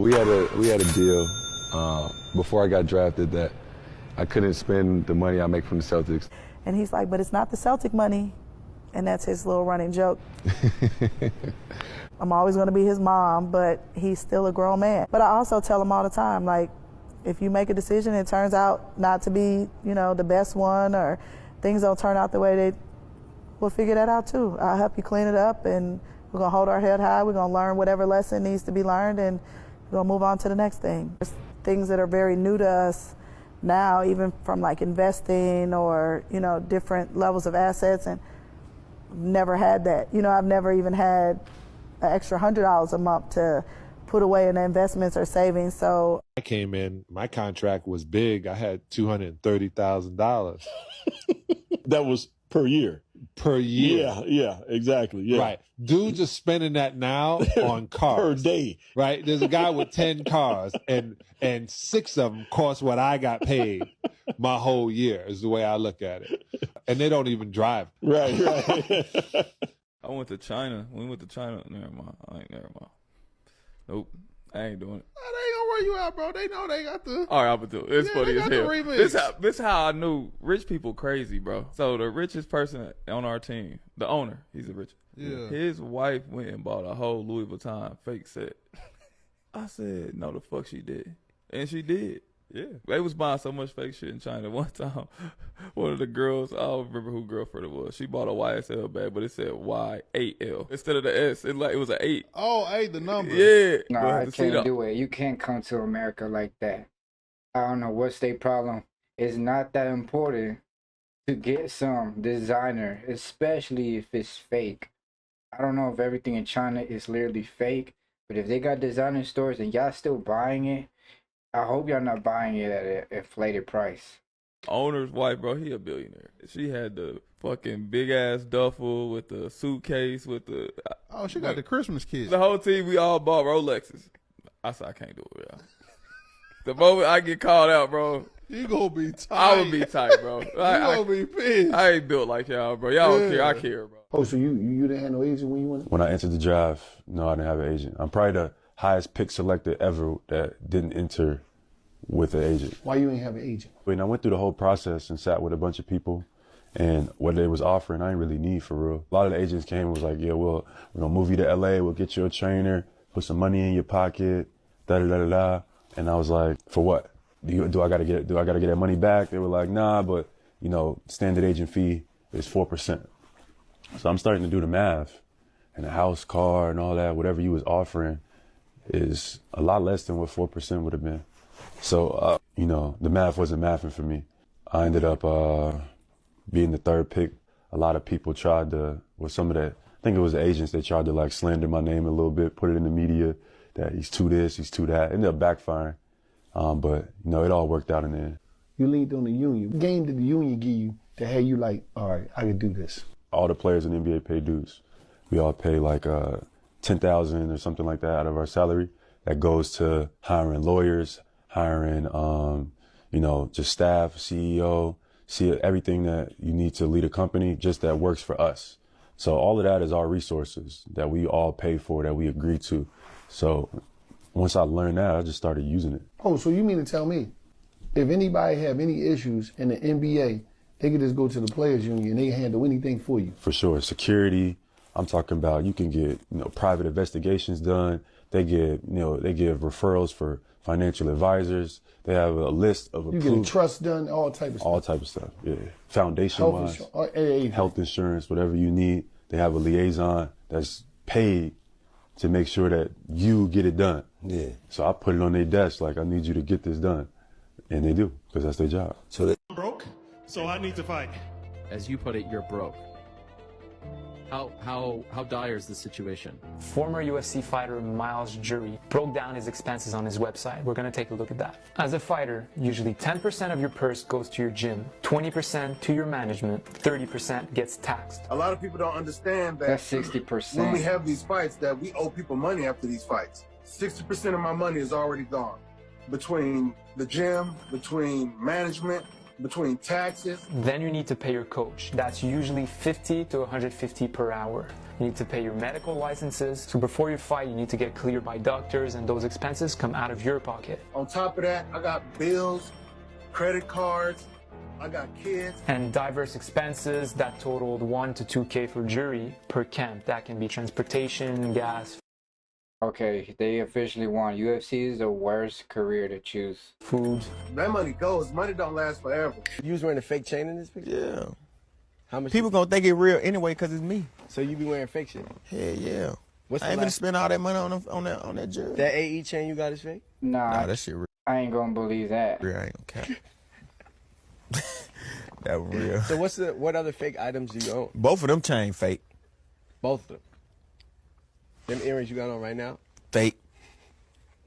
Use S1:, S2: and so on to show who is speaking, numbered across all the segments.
S1: We had a deal before I got drafted that I couldn't spend the money I make from the Celtics.
S2: And he's like, but it's not the Celtic money. And that's his little running joke. I'm always going to be his mom, but he's still a grown man. But I also tell him all the time, like, if you make a decision and it turns out not to be, you know, the best one, or things don't turn out the way we'll figure that out too. I'll help you clean it up, and we're going to hold our head high. We're going to learn whatever lesson needs to be learned, and we're going to move on to the next thing. There's things that are very new to us now, even from like investing or, you know, different levels of assets, and never had that. You know, I've never even had an extra $100 a month to put away in investments or savings. So
S3: I came in, my contract was big. I had $230,000.
S4: That was per year.
S3: Per year.
S4: Yeah, exactly. Yeah.
S3: Right. Dudes are spending that now on cars.
S4: Per day.
S3: Right? There's a guy with 10 cars, and 6 of them cost what I got paid my whole year, is the way I look at it. And they don't even drive.
S4: Right.
S5: I went to China. When we went to China, never mind. Nope. I ain't doing it.
S6: They ain't gonna wear you out, bro. They know they got the.
S5: All right, I'm gonna do it. It's funny as hell.
S6: Remix.
S5: This how I knew rich people crazy, bro. So the richest person on our team, the owner, he's the richest.
S6: Yeah.
S5: His wife went and bought a whole Louis Vuitton fake set. I said, no, the fuck she did. And she did. Yeah. They was buying so much fake shit in China. One time, one of the girls, I don't remember who girlfriend it was, she bought a YSL bag, but it said Y8L. Instead of the S, it was an 8.
S6: Oh, 8, the number.
S5: Yeah.
S7: No, I can't do it. You can't come to America like that. I don't know what's their problem. It's not that important to get some designer, especially if it's fake. I don't know if everything in China is literally fake, but if they got designer stores and y'all still buying it, I hope y'all not buying it at an inflated price.
S5: Owner's wife, bro, he a billionaire. She had the fucking big ass duffel with the suitcase with the.
S6: Oh, she got the Christmas kit.
S5: The whole team, we all bought Rolexes. I said I can't do it, y'all. The moment I get called out, bro,
S6: you gonna be tight.
S5: I would be tight, bro.
S6: You gonna be pissed.
S5: I ain't built like y'all, bro. Y'all don't care. I care, bro.
S8: Oh, so you didn't have no agent when you went?
S1: When I entered the draft, no, I didn't have an agent. I'm probably the highest pick selected ever that didn't enter with an agent.
S8: Why you ain't have an agent?
S1: When I went through the whole process and sat with a bunch of people, and what they was offering, I didn't really need for real. A lot of the agents came and was like, yeah, we're gonna move you to LA, we'll get you a trainer, put some money in your pocket, da-da-da-da-da. And I was like, for what? Do I gotta get that money back? They were like, nah, but you know, standard agent fee is 4%. So I'm starting to do the math, and a house, car, and all that, whatever you was offering is a lot less than what 4% would have been. So, you know, the math wasn't mathing for me. I ended up being the 3rd pick. A lot of people tried to, I think it was the agents, they tried to like slander my name a little bit, put it in the media that he's too this, he's too that. It ended up backfiring. But, you know, it all worked out in the end.
S8: You leaned on the union. What game did the union give you to have you like, all right, I can do this?
S1: All the players in the NBA pay dues. We all pay like $10,000 or something like that out of our salary. That goes to hiring lawyers, hiring, you know, just staff, CEO, everything that you need to lead a company, just that works for us. So all of that is our resources that we all pay for, that we agree to. So once I learned that, I just started using it.
S8: Oh, so you mean to tell me, if anybody have any issues in the NBA, they can just go to the players union and they can handle anything for you?
S1: For sure. Security. I'm talking about you can get, you know, private investigations done. They give referrals for financial advisors. They have a list of approved.
S8: You get a trust done, all type of stuff.
S1: All type of stuff, yeah. Foundation-wise, health insurance, whatever you need. They have a liaison that's paid to make sure that you get it done.
S9: Yeah.
S1: So I put it on their desk like, I need you to get this done. And they do, because that's their job.
S9: So
S10: I'm broke, so I need to fight.
S11: As you put it, you're broke. How dire is the situation?
S12: Former UFC fighter Miles Jury broke down his expenses on his website. We're going to take a look at that. As a fighter, usually 10% of your purse goes to your gym, 20% to your management, 30% gets taxed.
S10: A lot of people don't understand that.
S7: That's 60%.
S10: When we have these fights, that we owe people money after these fights. 60% of my money is already gone. Between the gym, between management, between taxes.
S12: Then you need to pay your coach. That's usually $50 to $150 per hour. You need to pay your medical licenses. So before you fight, you need to get cleared by doctors, and those expenses come out of your pocket.
S10: On top of that, I got bills, credit cards, I got kids.
S12: And diverse expenses that totaled $1 to $2K for jury per camp. That can be transportation, gas.
S7: Okay, they officially won. UFC is the worst career to choose.
S12: Food.
S10: That money goes. Money don't last forever.
S9: You was wearing a fake chain in this picture?
S13: Yeah.
S9: How much?
S13: People gonna think it real anyway because it's me.
S9: So you be wearing fake shit?
S13: Hell yeah.
S9: What's
S13: I ain't gonna spend all that money on that jury.
S9: That AE chain you got is fake?
S7: Nah,
S13: that shit real.
S7: I ain't gonna believe that.
S13: Real, I ain't gonna count. That real.
S9: So what other fake items do you own?
S13: Both of them chain fake.
S9: Both of them. Them earrings you got on right now?
S13: Fake.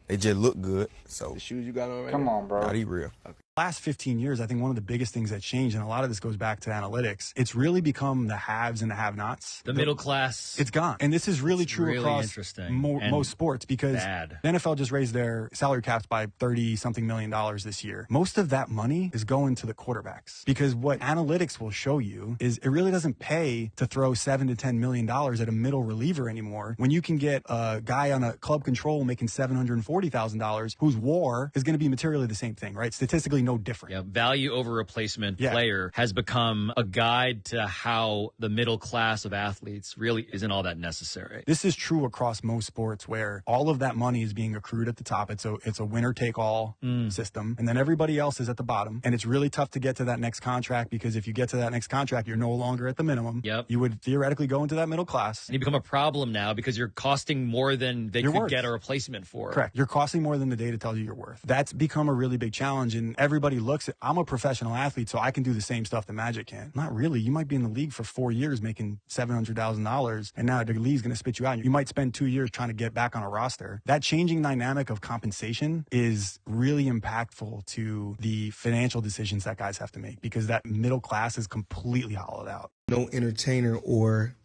S13: They just look good. So
S9: the shoes you got on right
S7: Come
S9: now?
S7: on, bro.
S13: Nah, they real.
S9: Okay.
S14: Last 15 years, I think one of the biggest things that changed, and a lot of this goes back to analytics, it's really become the haves and the have-nots.
S15: The middle class.
S14: It's gone. And this is really true
S15: really
S14: across most sports because
S15: bad.
S14: the NFL just raised their salary caps by $30-something million this year. Most of that money is going to the quarterbacks because what analytics will show you is it really doesn't pay to throw $7 to $10 million at a middle reliever anymore when you can get a guy on a club control making $740,000 whose WAR is going to be materially the same thing, right? Statistically no different.
S15: Yeah, value over replacement player has become a guide to how the middle class of athletes really isn't all that necessary.
S14: This is true across most sports where all of that money is being accrued at the top. It's a winner-take-all system, and then everybody else is at the bottom. And it's really tough to get to that next contract because if you get to that next contract, you're no longer at the minimum.
S15: Yep.
S14: You would theoretically go into that middle class.
S15: And you become a problem now because you're costing more than they could get a replacement for.
S14: Correct. You're costing more than the data tells you you're worth. That's become a really big challenge, and everybody looks at, I'm a professional athlete, so I can do the same stuff that Magic can. Not really. You might be in the league for 4 years making $700,000, and now the league's going to spit you out. You might spend 2 years trying to get back on a roster. That changing dynamic of compensation is really impactful to the financial decisions that guys have to make because that middle class is completely hollowed out.
S16: No entertainer or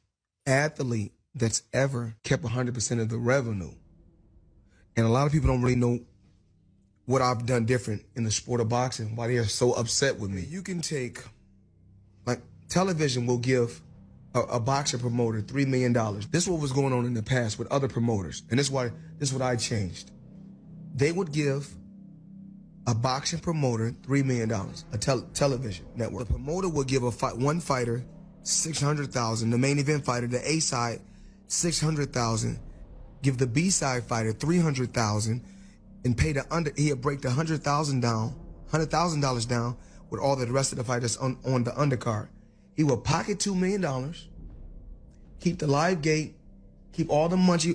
S16: athlete that's ever kept 100% of the revenue. And a lot of people don't really know what I've done different in the sport of boxing, why they are so upset with me. You can take, like, television will give a boxer promoter $3 million. This is what was going on in the past with other promoters, and this is what I changed. They would give a boxing promoter $3 million, a television network. The promoter would give one fighter $600,000, the main event fighter, the A side, $600,000, give the B side fighter $300,000, and pay he'll break the $100,000 down with all the rest of the fighters on the undercard. He will pocket $2 million, keep the live gate, keep all the money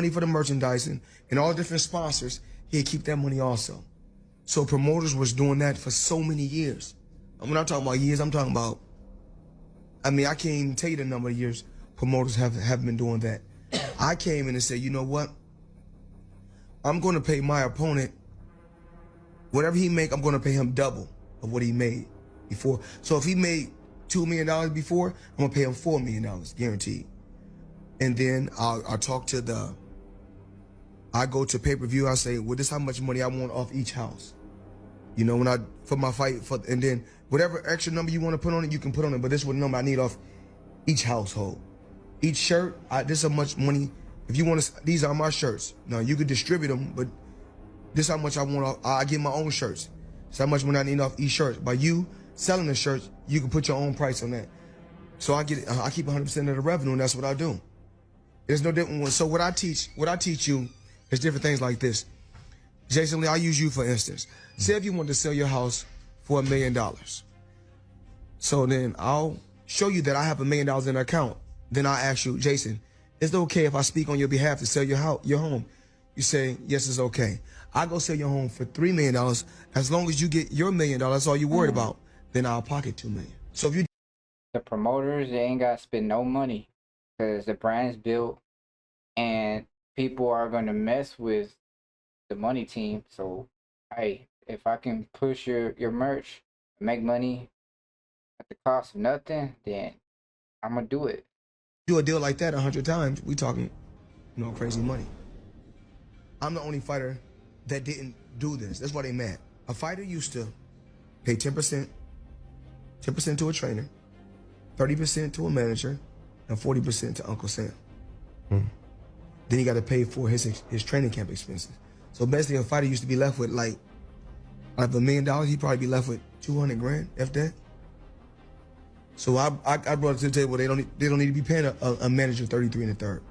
S16: for the merchandising and all the different sponsors. He'll keep that money also. So promoters was doing that for so many years. I'm not talking about years, I'm talking about, I can't even tell you the number of years promoters have been doing that. I came in and said, you know what? I'm going to pay my opponent, whatever he make, I'm going to pay him double of what he made before. So if he made $2 million before, I'm going to pay him $4 million, guaranteed. And then I'll talk to I go to pay-per-view, I say, well, this is how much money I want off each house. You know, for my fight, and then whatever extra number you want to put on it, you can put on it, but this is what number I need off each household. Each shirt, this is how much money. If you want to, these are my shirts. Now you could distribute them, but this is how much I want off. I get my own shirts. This is how much money I need off each shirt. By you selling the shirts, you can put your own price on that. So I keep 100% of the revenue, and that's what I do. There's no different. So what I teach you is different things like this. Jason Lee, I'll use you for instance. Say if you want to sell your house for $1 million. So then I'll show you that I have $1 million in an account. Then I ask you, Jason, is it okay if I speak on your behalf to sell your home? You say, yes, it's okay. I go sell your home for $3 million. As long as you get your $1 million, that's all you're worried about. Then I'll pocket $2 million. So if you
S7: the promoters, they ain't got to spend no money because the brand's built and people are going to mess with the money team. So, hey, if I can push your merch, make money at the cost of nothing, then I'm going to do it.
S16: Do a deal like that 100 times, we talking, crazy money. I'm the only fighter that didn't do this. That's why they mad. A fighter used to pay 10% 10% to a trainer, 30% to a manager, and 40% to Uncle Sam. Then he got to pay for his training camp expenses. So basically, a fighter used to be left with like, out of $1 million, he'd probably be left with 200 grand, if that. So I brought it to the table. They don't need to be paying a manager 33 and a third,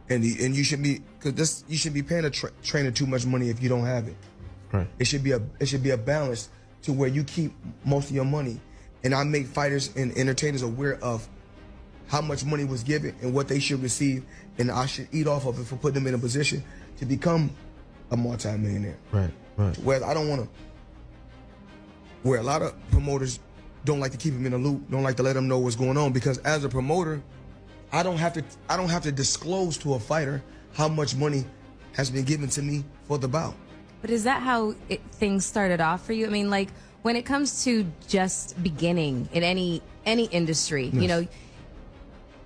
S16: and you should be, because you should be paying a trainer too much money if you don't have it.
S9: Right.
S16: It should be a balance to where you keep most of your money, and I make fighters and entertainers aware of how much money was given and what they should receive, and I should eat off of it for putting them in a position to become a multi-millionaire.
S9: Right.
S16: Whereas I don't want to, where a lot of promoters don't like to keep them in the loop, don't like to let them know what's going on, because as a promoter, I don't have to disclose to a fighter how much money has been given to me for the bout.
S17: But is that how things started off for you? I mean, like, when it comes to just beginning in any industry,
S16: Yes.
S17: you know,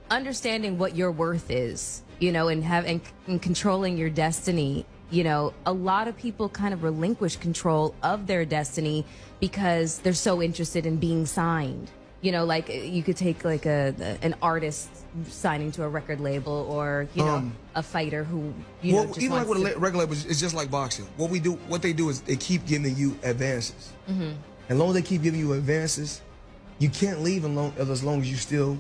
S17: understanding what your worth is, you know, and controlling your destiny, you know, a lot of people kind of relinquish control of their destiny because they're so interested in being signed. You know, like you could take like an artist signing to a record label, or you know, a fighter who know just
S16: even like
S17: wants
S16: with
S17: to...
S16: a record label, it's just like boxing. What they do is they keep giving you advances.
S17: Mm-hmm.
S16: As long as they keep giving you advances, you can't leave as long as you still,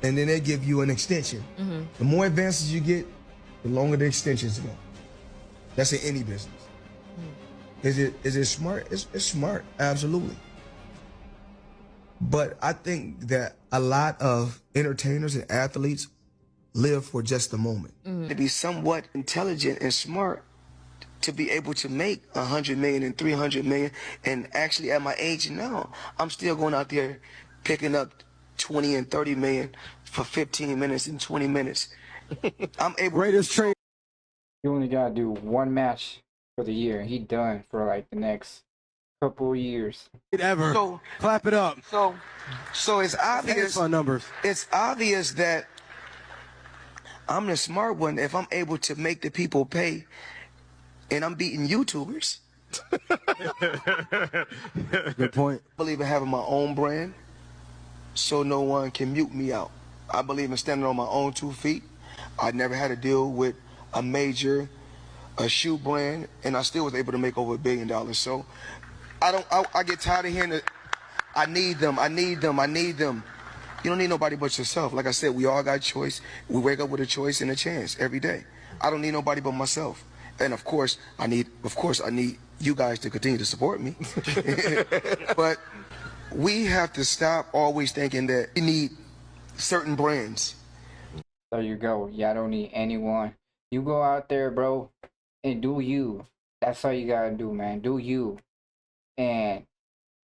S16: and then they give you an extension.
S17: Mm-hmm.
S16: The more advances you get, the longer the extensions go. That's in any business. Is it smart? It's smart, absolutely. But I think that a lot of entertainers and athletes live for just a moment.
S18: To be somewhat intelligent and smart, to be able to make 100 million and 300 million, and actually at my age now, I'm still going out there picking up 20 and 30 million for 15 minutes and 20 minutes. I'm able.
S7: Greatest trade. You only gotta do one match for the year, and he done for like the next couple of years.
S9: Ever.
S18: So,
S9: clap it up.
S18: So it's obvious.
S9: Numbers.
S18: It's obvious that I'm the smart one if I'm able to make the people pay, and I'm beating YouTubers.
S9: Good point.
S18: I believe in having my own brand, so no one can mute me out. I believe in standing on my own 2 feet. I never had to deal with a shoe brand, and I still was able to make over $1 billion. So I get tired of hearing that I need them. You don't need nobody but yourself. Like I said, we all got a choice. We wake up with a choice and a chance every day. I don't need nobody but myself. And of course I need you guys to continue to support me. But we have to stop always thinking that we need certain brands.
S7: There you go. Y'all don't need anyone. You go out there, bro, and do you. That's all you gotta do, man. Do you. And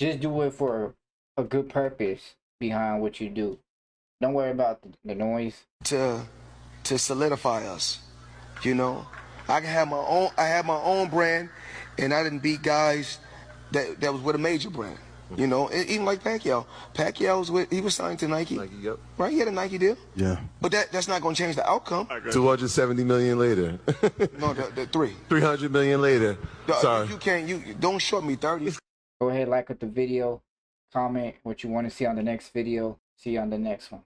S7: just do it for a good purpose behind what you do. Don't worry about the noise.
S18: To solidify us, you know. I have my own brand, and I didn't beat guys that was with a major brand. You know, even like Pacquiao. He was signed to Nike.
S9: Nike, yep.
S18: Right? He had a Nike deal.
S1: Yeah.
S18: But that's not going to change the outcome.
S9: 270 million later.
S18: No, the
S9: 300 million later. Sorry.
S18: You don't short me 30.
S7: Go ahead, like the video, comment what you want to see on the next video. See you on the next one.